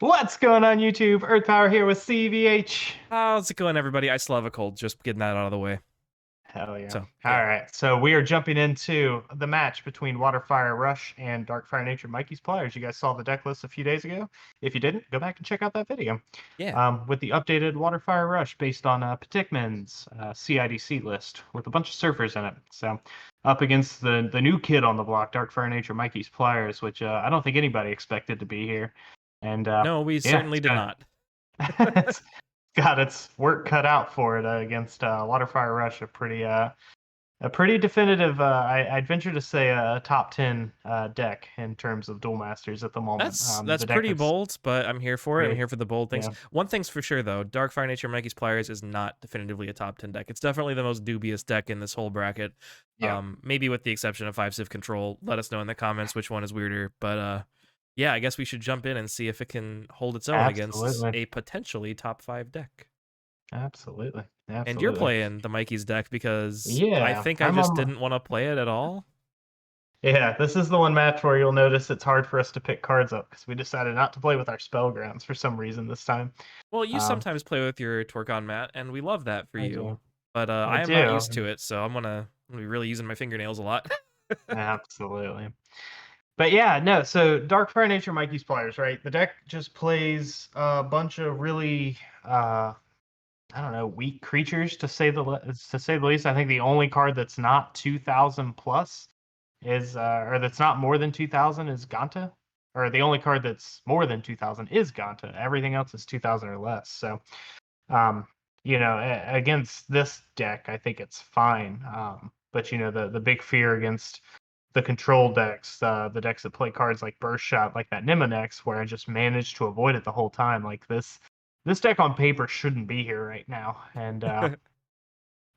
What's going on YouTube? Earth Power here with CVH. How's it going, everybody? I still have a cold. Just getting that out of the way. Hell yeah. So, All yeah. right. So we are jumping into the match between Waterfire Rush and Darkfire Nature Mykees Pliers. You guys saw the deck list a few days ago. If you didn't, go back and check out that video. Yeah. With the updated Waterfire Rush based on Patikman's CIDC list with a bunch of surfers in it. So up against the new kid on the block, Darkfire Nature Mykees Pliers, which I don't think anybody expected to be here. And No, we yeah, certainly did not. it's got its work cut out for it against Waterfire Rush, a pretty definitive. I'd venture to say a top 10 deck in terms of Duel Masters at the moment. That's The deck pretty is bold, but I'm here for it. I'm pretty, here for the bold things. yeah, One thing's for sure, though. Darkfire Nature Mykees Pliers is not definitively a top 10 deck. It's definitely the most dubious deck in this whole bracket. yeah, Maybe with the exception of 5-Civ Control. Let us know in the comments which one is weirder. But yeah, I guess we should jump in and see if it can hold its own against absolutely, a potentially top 5 deck. absolutely, And you're absolutely. playing the Mykees deck because I Yeah, think I I'm just on. didn't want to play it at all. Yeah, this is the one match where you'll notice it's hard for us to pick cards up because we decided not to play with our spell grounds for some reason this time. Well, you Um, sometimes play with your Torgon mat, and we love that for I you. do, But I I am not used do, to it, so I'm gonna be really using my fingernails a lot. absolutely. But yeah, no. So Darkfire Nature Mikey's players, right? The deck just plays a bunch of really, I don't know, weak creatures to say the least. I think the only card that's not 2,000 plus is, or that's not more than 2,000 is Ganta, or the only card that's more than 2,000 is Ganta. Everything else is 2,000 or less. So, um, against this deck, I think it's fine. But the big fear against the control decks, the decks that play cards like Burst Shot, like that Niminex, where I just managed to avoid it the whole time. Like this deck on paper shouldn't be here right now. And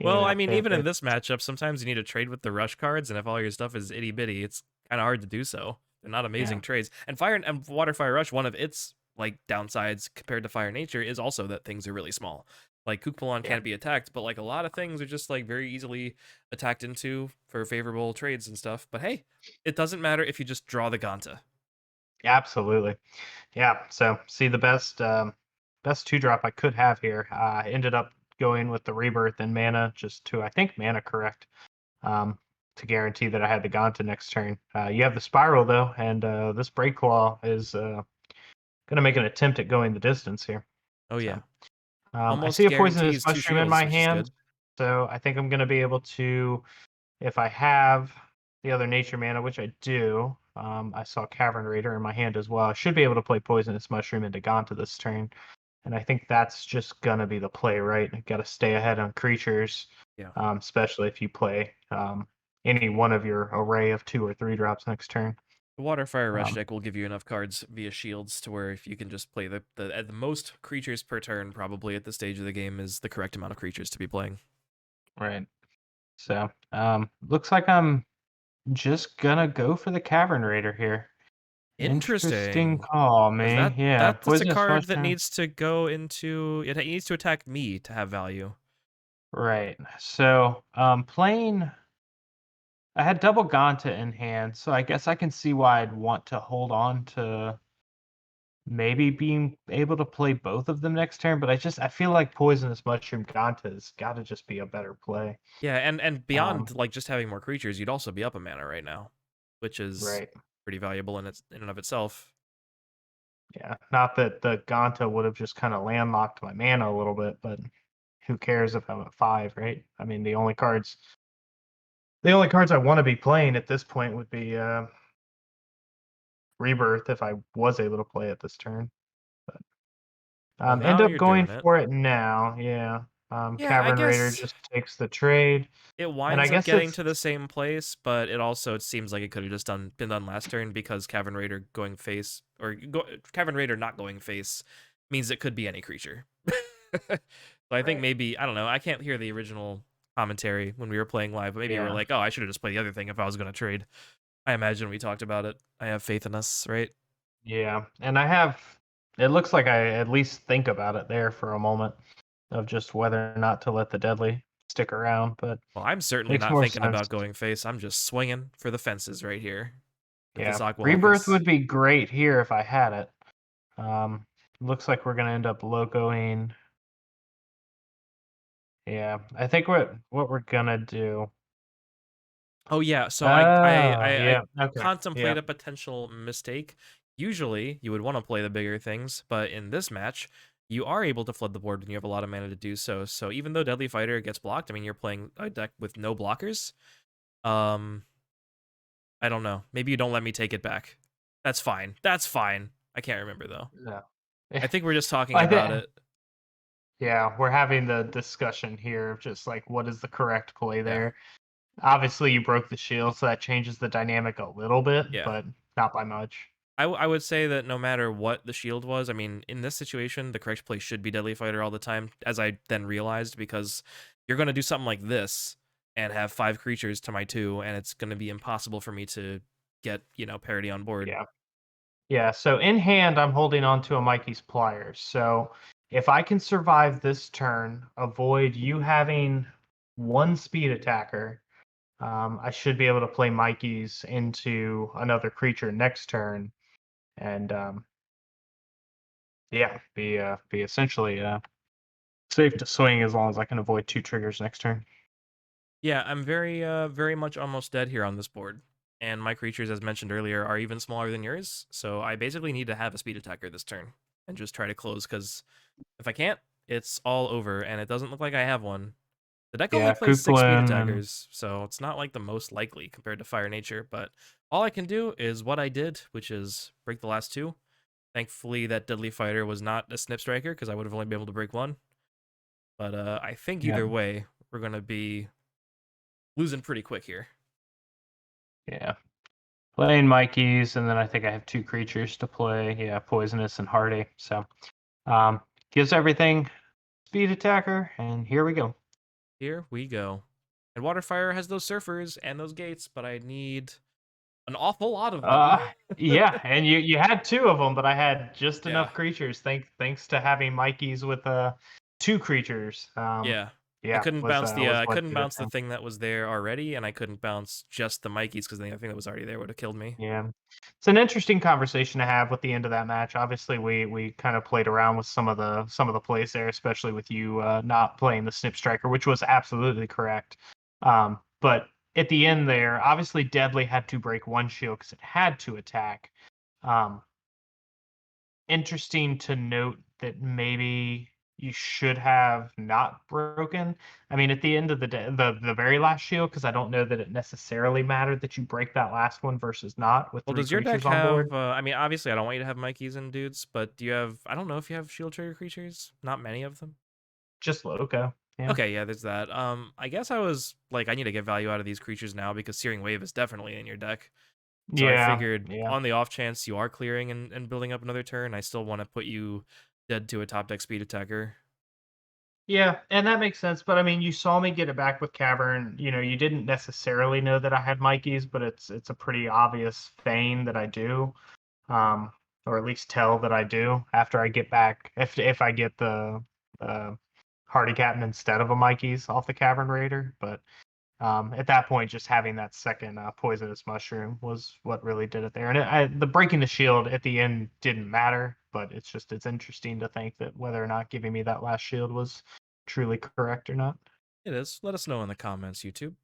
Well, I mean, even in it this matchup, sometimes you need to trade with the rush cards, and if all your stuff is itty bitty, it's kind of hard to do so. They're not yeah, amazing trades. And Fire and Water Fire Rush, one of its like downsides compared to Fire Nature is also that things are really small. Like Kukpalon yeah, can't be attacked, but like a lot of things are just like very easily attacked into for favorable trades and stuff. But hey, it doesn't matter if you just draw the Ganta. absolutely. Yeah. So see the best two drop I could have here. I ended up going with the rebirth and mana just to I think mana correct. Um to guarantee that I had the Ganta next turn. You have the spiral though, and this break claw is gonna make an attempt at going the distance here. Oh So yeah, I see almost a poisonous guarantees two mushroom in shields, my which is hand, good. so I think I'm gonna be able to, if I have the other nature mana, which I do. I saw Cavern Raider in my hand as well. I should be able to play Poisonous Mushroom into Ganta this turn. And I think that's just gonna be the play, right? Got to stay ahead on creatures, Yeah. especially if you play any one of your array of 2 or 3 drops next turn. The Water Fire Rush Um, deck will give you enough cards via shields to where if you can just play at the most creatures per turn, probably at this stage of the game is the correct amount of creatures to be playing. right. So looks like I'm just gonna go for the Cavern Raider here. Interesting Interesting, call, because me. Yeah, that's a Poisonous card that Mushroom. needs to go into it. It needs to attack me to have value. Right. So playing I had double Ganta in hand, so I guess I can see why I'd want to hold on to maybe being able to play both of them next turn, but I feel like Poisonous Mushroom Ganta's got to just be a better play. Yeah, and Um, beyond like just having more creatures, you'd also be up a mana right now, which is right. pretty valuable in and of itself. Yeah. Not that the Ganta would have just kind of landlocked my mana a little bit, but who cares if I'm at 5, right? I mean, the only cards I want to be playing at this point would be Rebirth if I was able to play it this turn. But Well, end now up you're going doing it. for it now. Yeah. Yeah, I Cavern Raider guess just takes the trade, it and I winds up guess getting it's to the same place, but it seems like it could have just been done last turn because Cavern Raider going face Cavern Raider not going face means it could be any creature. So I think right. maybe I don't know. I can't hear the original commentary when we were playing live, but maybe we were Yeah. like, oh, I should have just played the other thing if I was going to trade. I imagine we talked about it. I have faith in us, right? Yeah. And I have. It looks like I at least think about it there for a moment of just whether or not to let the deadly stick around, but Well, I'm certainly makes not more thinking sense. about going face. I'm just swinging for the fences right here. If this Yeah. Aqua Hulk Rebirth is would be great here if I had it. Looks like we're gonna end up logoing. Yeah, I think what we're gonna do. Oh yeah, so Oh, I yeah. Okay. contemplate Yeah. a potential mistake. Usually, you would want to play the bigger things, but in this match, you are able to flood the board when you have a lot of mana to do so. So even though Deadly Fighter gets blocked, I mean, you're playing a deck with no blockers. Um, I don't know. Maybe you don't let me take it back. That's fine. That's fine. I can't remember though. No. I think we're just talking I about think. it. Yeah, we're having the discussion here of just like what is the correct play Yeah. there. Obviously, you broke the shield, so that changes the dynamic a little bit, Yeah. but not by much. I would say that no matter what the shield was, I mean, in this situation, the correct play should be Deadly Fighter all the time, as I then realized, because you're going to do something like this and have 5 creatures to my 2, and it's going to be impossible for me to get, parity on board. Yeah. Yeah, so in hand, I'm holding on to a Mykees Pliers. So if I can survive this turn, avoid you having one speed attacker, I should be able to play Mykees into another creature next turn, and yeah, be essentially safe to swing as long as I can avoid 2 triggers next turn. Yeah, I'm very much almost dead here on this board. And my creatures, as mentioned earlier, are even smaller than yours, so I basically need to have a speed attacker this turn and just try to close, because if I can't, it's all over, and it doesn't look like I have one. The deck only Yeah, plays 6 speed Kukulin and attackers, so it's not like the most likely compared to Fire Nature, but all I can do is what I did, which is break the last 2. Thankfully, that Deadly Fighter was not a Snip Striker, because I would have only been able to break 1. But I think yeah, either way, we're going to be losing pretty quick here. yeah. Playing Mykees, and then I think I have 2 creatures to play. Yeah, Poisonous and Hardy. So gives everything speed attacker, and here we go. Here we go. And Waterfire has those surfers and those gates, but I need an awful lot of them. Yeah, and you had 2 of them, but I had just Yeah. enough creatures. Thanks to having Mykees with 2 creatures. Yeah. I Yeah, couldn't bounce the was I what couldn't did it bounce the for me. thing that was there already, and I couldn't bounce just the Mykees because the thing that was already there would have killed me. Yeah. It's an interesting conversation to have with the end of that match. Obviously, we kind of played around with some of the plays there, especially with you not playing the Snip Striker, which was absolutely correct. But at the end there, obviously Deadly had to break 1 shield because it had to attack. Um, Interesting to note that maybe you should have not broken. I mean, at the end of the day, the very last shield, because I don't know that it necessarily mattered that you break that last one versus not with Well, 3 does your deck creatures on board. have I mean, obviously I don't want you to have Mykees and dudes, but do you have I don't know if you have shield trigger creatures? Not many of them. Just Loco. Yeah. Okay, yeah, there's that. I guess I was like I need to get value out of these creatures now because Searing Wave is definitely in your deck. So I Yeah. figured Yeah. on the off chance you are clearing and building up another turn, I still want to put you dead to a top deck speed attacker. Yeah, and that makes sense. But I mean, you saw me get it back with Cavern. You didn't necessarily know that I had Mykees, but it's a pretty obvious feign that I do. Um, or at least tell that I do after I get back if I get the uh, Hardy Captain instead of a Mykees off the Cavern Raider. But at that point, just having that second Poisonous Mushroom was what really did it there. And the breaking the shield at the end didn't matter, but it's interesting to think that whether or not giving me that last shield was truly correct or not. It is. Let us know in the comments, YouTube.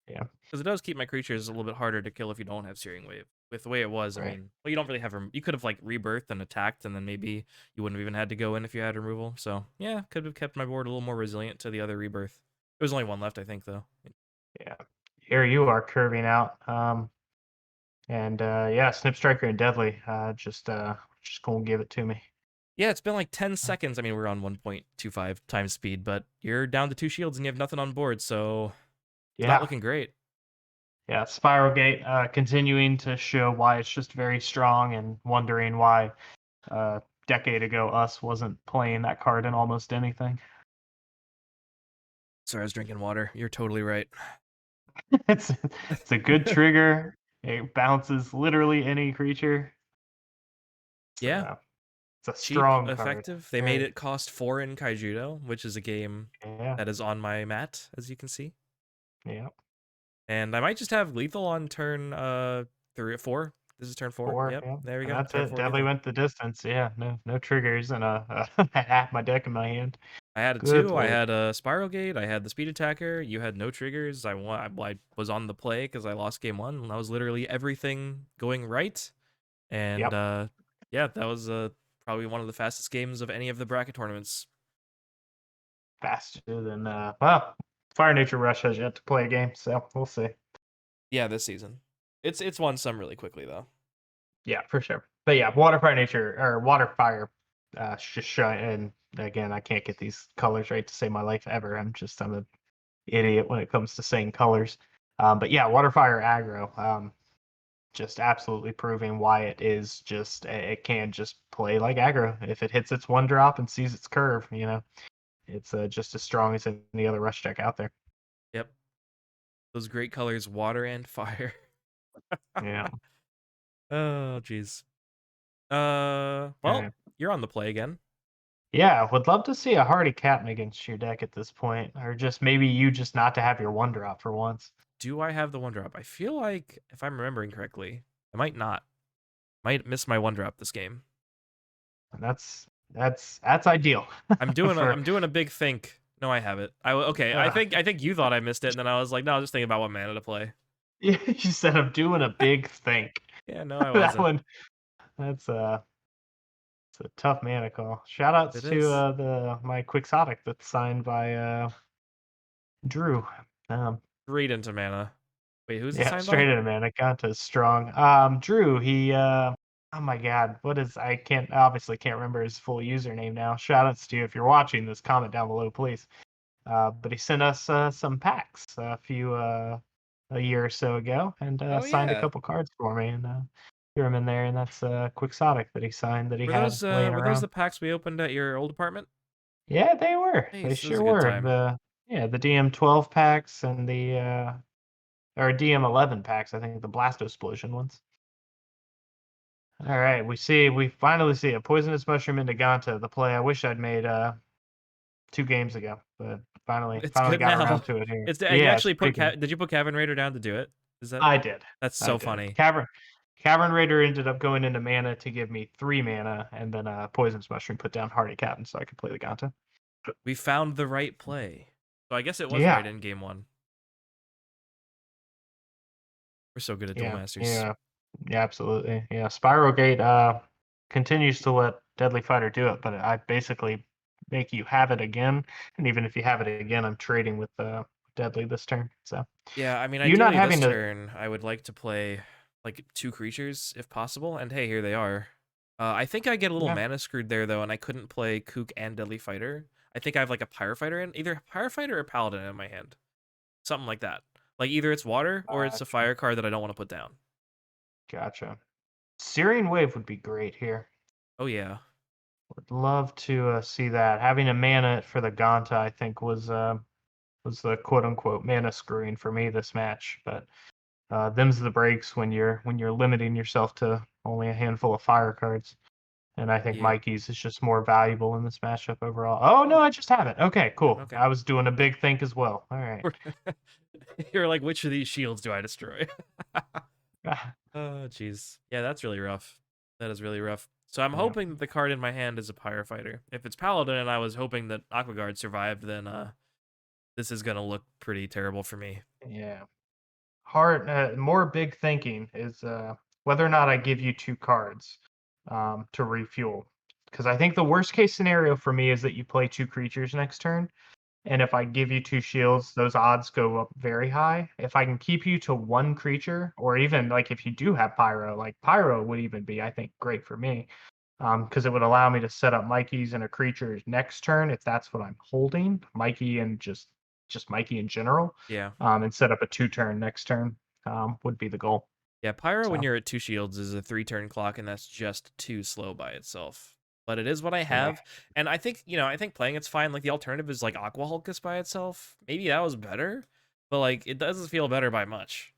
Yeah, Because it does keep my creatures a little bit harder to kill if you don't have Searing Wave. With the way it was, I right. mean, well, you don't really have you could have like rebirthed and attacked, and then maybe you wouldn't have even had to go in if you had removal. So yeah, could have kept my board a little more resilient to the other rebirth. There was only 1 left, I think, though. Yeah, here you are curving out. And yeah, Snip Striker and Deadly. Just gonna give it to me. Yeah, it's been like 10 seconds. I mean, we're on 1.25 times speed, but you're down to 2 shields and you have nothing on board, so it's not Yeah, looking great. yeah. Spiral Gate continuing to show why it's just very strong, and wondering why a decade ago us wasn't playing that card in almost anything. Sorry, I was drinking water. You're totally right. It's a good trigger. It bounces literally any creature. Yeah, It's a cheap, strong card. effective. They made Very. it cost 4 in Kaijudo, which is a game Yeah. that is on my mat, as you can see. Yeah. And I might just have lethal on turn 3 or 4. This is turn 4. 4, Yep, yeah, there we and go. that's Turn it. 4 Definitely lethal. went the distance. Yeah, no triggers, and half my deck in my hand. I had a Good 2. I lord. had a Spiral Gate. I had the Speed Attacker. You had no triggers. I was on the play because I lost game 1, and that was literally everything going right. And Yep, yeah, that was probably one of the fastest games of any of the bracket tournaments. faster than well, Fire Nature Rush has yet to play a game, so we'll see. Yeah, this season. It's won some really quickly though. Yeah, for sure. But yeah, Water Fire Nature or Water Fire, just shine. And again, I can't get these colors right to save my life ever. I'm an idiot when it comes to saying colors. But yeah, Water Fire Aggro. Just absolutely proving why it is just it can just play like aggro if it hits its one drop and sees its curve. It's just as strong as any other rush deck out there. Yep. Those great colors, water and fire. Yeah. Oh, jeez. Okay. Well, you're on the play again. Yeah, would love to see a Hardy Captain against your deck at this point, or just maybe you just not to have your one drop for once. Do I have the one drop? I feel like, if I'm remembering correctly, I might not. Might miss my one drop this game. And that's ideal. For I'm doing a big think. No, I have it. Okay. I uh, think you thought I missed it, and then I was like, no, I was just thinking about what mana to play. you said I'm doing a big think. Yeah, no, I That wasn't. one that's it's a tough mana call. Shout outs It to is. the my Quixotic that's signed by Drew. Um, Straight into mana. Wait, who's it yeah, signed by? straight into mana. Ganta's strong. Drew, he oh my god, what is I can't obviously can't remember his full username now. Shout outs to you if you're watching this, comment down below, please. But he sent us some packs a year or so ago and Oh signed a yeah. couple cards for me and threw them in there, and that's Quixotic that he signed that he had laying Were those around. the packs we opened at your old apartment? Yeah, they were. They Nice. It was sure a good were. time. The DM-12 packs and the or DM-11 packs, I think the Blastosplosion ones. All right, we finally see a poisonous mushroom into Ganta, the play I wish I'd made 2 games ago, but It's finally good got now. around to it here. It's you Yeah, it's actually pretty good. did you put Cavern Raider down to do it? Is that I did. That's I so did. funny. Cavern Raider ended up going into mana to give me 3 mana, and then Poisonous Mushroom put down Hardy Captain so I could play the Ganta. We found the right play. So I guess it was Yeah, right in game 1. We're so good at Duel yeah, Masters. yeah. Yeah, absolutely. Yeah, Spiral Gate continues to let Deadly Fighter do it, but I basically make you have it again, and even if you have it again, I'm trading with Deadly this turn. So Yeah, I mean, you not ideally this having to, turn, I would like to play like 2 creatures if possible. And hey, here they are. I think I get a little yeah, mana screwed there though, and I couldn't play Kook and Deadly Fighter. I think I have like a Pyrofighter in either Pyrofighter or Paladin in my hand, something like that. Like either it's water or it's a gotcha, fire card that I don't want to put down. gotcha. Syrian Wave would be great here. Oh yeah, Would love to see that. Having a mana for the Ganta, I think, was the quote unquote mana screwing for me this match. But them's the breaks when you're limiting yourself to only a handful of fire cards. And I think yep. Mykees is just more valuable in this matchup overall. Oh no, Oh, I just have it. Okay, cool. okay. I was doing a big think as well. All right. You're like, which of these shields do I destroy? Oh, jeez. Yeah, that's really rough. That is really rough. So I'm Yeah. hoping that the card in my hand is a Pyrofighter. If it's Paladin and I was hoping that Aquaguard survived, then this is gonna look pretty terrible for me. Yeah. Hard more big thinking is whether or not I give you 2 cards to refuel. Because I think the worst case scenario for me is that you play 2 creatures next turn. And if I give you 2 shields, those odds go up very high. If I can keep you to 1 creature, or even like if you do have Pyro, like Pyro would even be, I think, great for me. Because it would allow me to set up Mikey's and a creature's next turn if that's what I'm holding, Mikey and just Mikey in general, Yeah. and set up a 2 turn next turn would be the goal. Yeah, Pyro when So you're at 2 shields is a 3-turn clock, and that's just too slow by itself. But it is what I yeah. have. And I think, I think playing it's fine. Like the alternative is like Aqua Hulkus by itself. Maybe that was better. But like it doesn't feel better by much.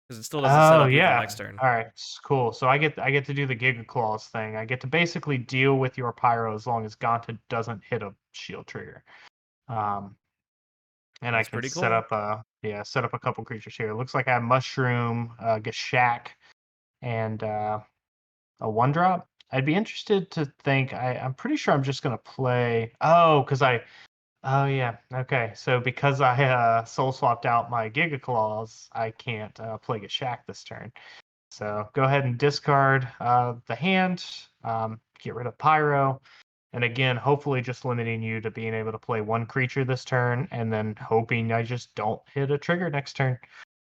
Because it still doesn't set Oh up lethal yeah. next turn. All right. Cool. So I get to do the Giga Claws thing. I get to basically deal with your Pyro as long as Gauntlet doesn't hit a shield trigger. Um, and I That's can pretty set cool. up set up a couple creatures here. It looks like I have Mushroom, Gashak, and a 1-drop. I'd be interested to think. I'm pretty sure I'm just gonna play. Oh, because I. Oh yeah. Okay. So because I soul swapped out my Giga Claws, I can't play a Shack this turn. So go ahead and discard the hand. Get rid of Pyro. And again, hopefully just limiting you to being able to play one creature this turn, and then hoping I just don't hit a trigger next turn.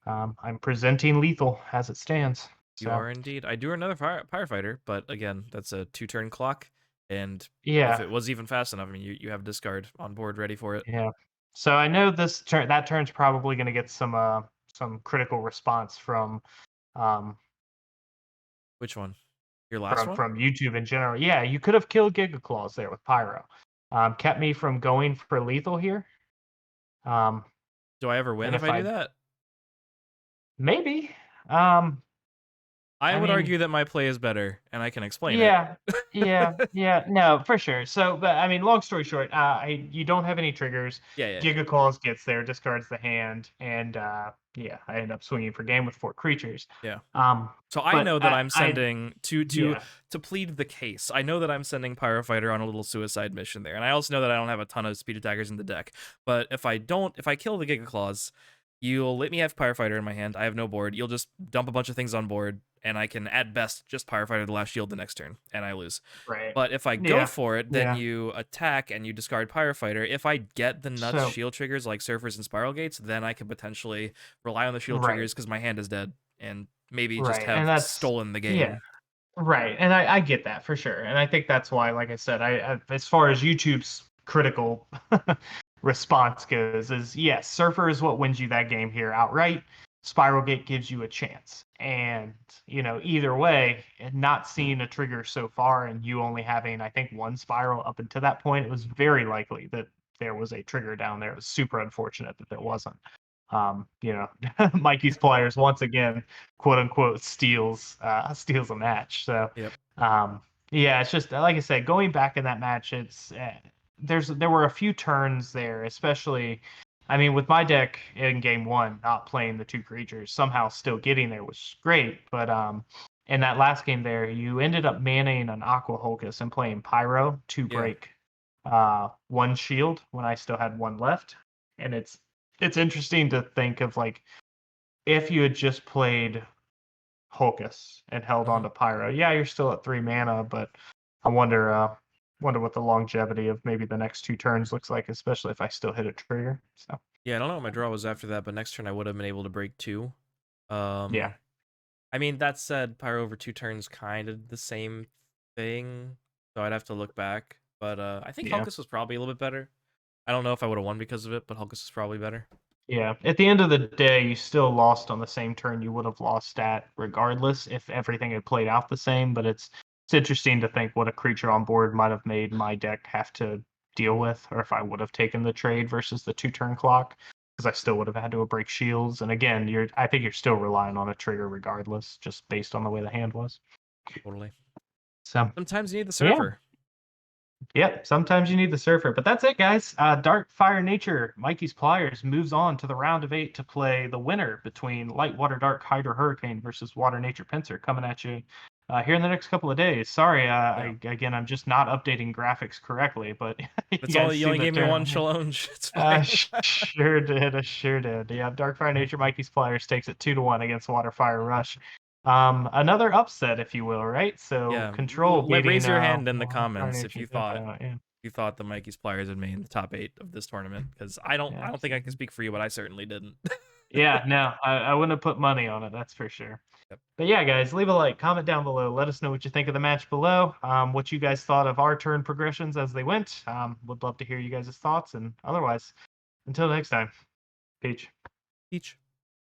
I'm presenting lethal as it stands. You So are indeed. I do another firefighter, but again, that's a 2-turn clock, and if yeah, it was even fast enough, I mean, you have discard on board ready for it. yeah. So I know this turn that turn's probably going to get some critical response um Which one? Your last one? from YouTube in general. Yeah, you could have killed Giga Claws there with Pyro. Kept me from going for lethal here. Um, Do I ever win and if if I do I that? maybe, um, I I would mean, argue that my play is better, and I can explain it. yeah, yeah, no, for sure. So, but I mean, long story short, you don't have any triggers. Yeah. Giga Claws gets there, discards the hand, and yeah, I end up swinging for game with 4 creatures. Yeah. Um, So I but know that I'm sending yeah, to plead the case. I know that I'm sending Pyrofighter on a little suicide mission there, and I also know that I don't have a ton of speed attackers in the deck. But if I kill the Giga Claws, you'll let me have Pyrofighter in my hand. I have no board. You'll just dump a bunch of things on board, and I can at best just Pyrofighter the last shield the next turn, and I lose. right, But if I go yeah, for it, then yeah. you attack and you discard Pyrofighter. If I get the nuts So shield triggers like Surfers and Spiral Gates, then I can potentially rely on the shield right, triggers because my hand is dead and maybe just right, and have that's stolen the yeah. game. Right, and I get that for sure, and I think that's why, like I said, as far as YouTube's critical response goes, is yes, Surfer is what wins you that game here outright. Spiral Gate gives you a chance, and either way, and not seeing a trigger so far, and you only having I think one Spiral up until that point, it was very likely that there was a trigger down there. It was super unfortunate that there wasn't. Mykees Pliers once again, quote unquote, steals a match. So, Yep. yeah, it's just like I said, going back in that match, it's there were a few turns there, especially. I mean, with my deck in game one, not playing the 2 creatures, somehow still getting there was great. But in that last game there, you ended up manning an Aqua Hulkus and playing Pyro to Yeah. break one shield when I still had one left. And it's interesting to think of like if you had just played Hulkus and held on Mhm. to Pyro. Yeah, you're still at 3 mana, but I wonder what the longevity of maybe the next 2 turns looks like, especially if I still hit a trigger. So Yeah, I don't know what my draw was after that, but next turn I would have been able to break 2. yeah, I mean, that said, Pyro over 2 turns kind of the same thing, so I'd have to look back. But I think yeah. Hulkus was probably a little bit better. I don't know if I would have won because of it, but Hulkus is probably better. Yeah. At the end of the day, you still lost on the same turn you would have lost at regardless if everything had played out the same. But it's interesting to think what a creature on board might have made my deck have to deal with, or if I would have taken the trade versus the 2 turn clock, because I still would have had to break shields. And again, I think you're still relying on a trigger regardless, just based on the way the hand was. Totally. So Sometimes you need the yeah. surfer. Yep, sometimes you need the surfer. But that's it, guys. Dark Fire Nature, Mykees Pliers moves on to the round of 8 to play the winner between Light Water Dark Hydra Hurricane versus Water Nature Pincer coming at you here in the next couple of days. Sorry, Yeah. I'm just not updating graphics correctly, but you That's all. guys You see only the gave me one turn. challenge. It's fine. Sure did. I sure did. Yeah, Dark Fire Nature, Mykees Pliers takes it 2-1 against Water Fire Rush. Another upset, if you will, right? So Yeah. Control beating Raise your hand in the Water Fire comments if Nature. you thought the Mykees Pliers had made the top 8 of this tournament, because I don't Yeah, think I can speak for you, but I certainly didn't. yeah, no, I wouldn't have put money on it, that's for sure. Yep. But yeah, guys, leave a like, comment down below. Let us know what you think of the match below. What you guys thought of our turn progressions as they went. Would love to hear you guys' thoughts. And otherwise, until next time, peach. Each.